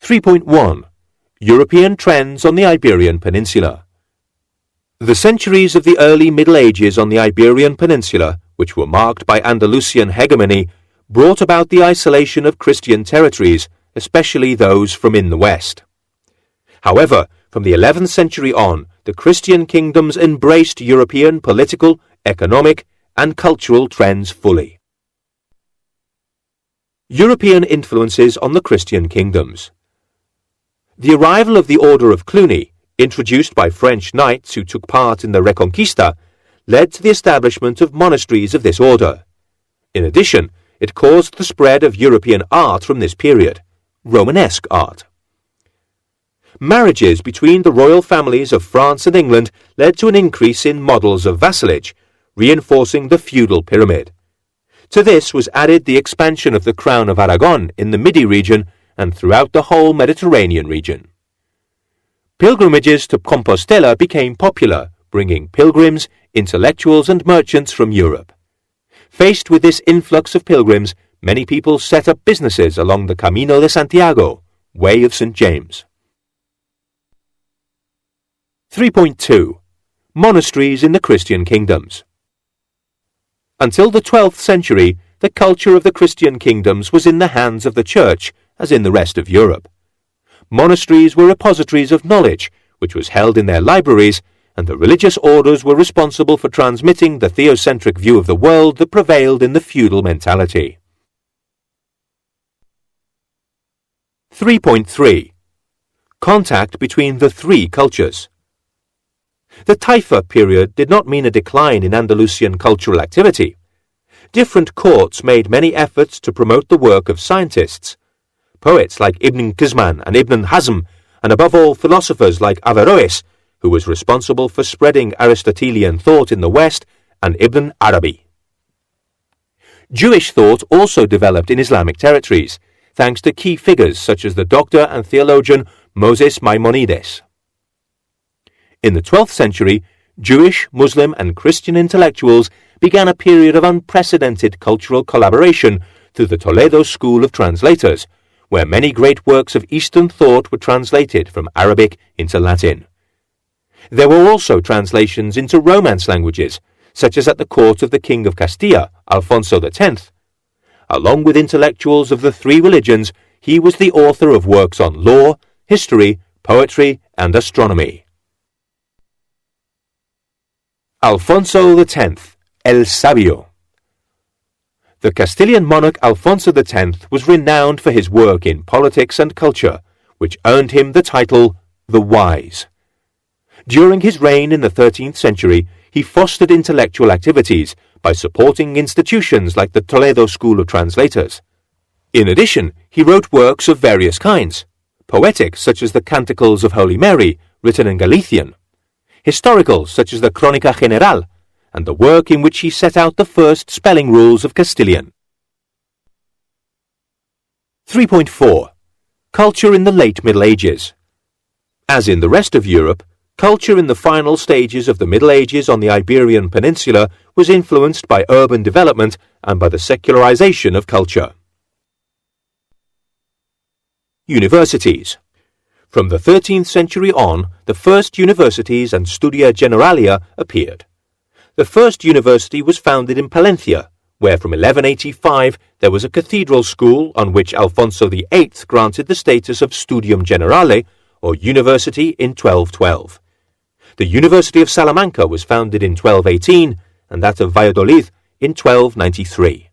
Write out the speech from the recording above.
3.1 European Trends on the Iberian Peninsula. The centuries of the early Middle Ages on the Iberian Peninsula, which were marked by Andalusian hegemony, brought about the isolation of Christian territories, especially those from in the west. However, from the 11th century on, the Christian kingdoms embraced European political, economic, and cultural trends fully. European influences on the Christian kingdoms. The arrival of the Order of Cluny, introduced by French knights who took part in the Reconquista, led to the establishment of monasteries of this order. In addition, it caused the spread of European art from this period, Romanesque art. Marriages between the royal families of France and England led to an increase in models of vassalage, reinforcing the feudal pyramid. To this was added the expansion of the Crown of Aragon in the Midi region and throughout the whole Mediterranean region. Pilgrimages to Compostela became popular, bringing pilgrims, intellectuals and merchants from Europe. Faced with this influx of pilgrims, many people set up businesses along the Camino de Santiago, Way of St. James. 3.2 Monasteries in the Christian kingdoms. Until the 12th century, the culture of the Christian kingdoms was in the hands of the Church, as in the rest of Europe. Monasteries were repositories of knowledge, which was held in their libraries, and the religious orders were responsible for transmitting the theocentric view of the world that prevailed in the feudal mentality. 3.3 Contact between the three cultures. The Taifa period did not mean a decline in Andalusian cultural activity. Different courts made many efforts to promote the work of scientists. Poets like Ibn Qisman and Ibn Hazm, and above all philosophers like Averroes, who was responsible for spreading Aristotelian thought in the West, and Ibn Arabi. Jewish thought also developed in Islamic territories, thanks to key figures such as the doctor and theologian Moses Maimonides. In the 12th century, Jewish, Muslim and Christian intellectuals began a period of unprecedented cultural collaboration through the Toledo School of Translators, where many great works of Eastern thought were translated from Arabic into Latin. There were also translations into Romance languages, such as at the court of the King of Castilla, Alfonso X. Along with intellectuals of the three religions, he was the author of works on law, history, poetry, and astronomy. Alfonso X, El Sabio. The Castilian monarch Alfonso X was renowned for his work in politics and culture, which earned him the title the Wise. During his reign in the 13th century, he fostered intellectual activities by supporting institutions like the Toledo School of Translators. In addition, he wrote works of various kinds, poetic such as the Canticles of Holy Mary, written in Galician, historical such as the Crónica General, and the work in which he set out the first spelling rules of Castilian. 3.4 Culture in the late Middle Ages. As in the rest of Europe, culture in the final stages of the Middle Ages on the Iberian Peninsula was influenced by urban development and by the secularization of culture. Universities. From the 13th century on, the first universities and studia generalia appeared. The first university was founded in Palencia, where from 1185 there was a cathedral school on which Alfonso VIII granted the status of Studium Generale, or university, in 1212. The University of Salamanca was founded in 1218, and that of Valladolid in 1293.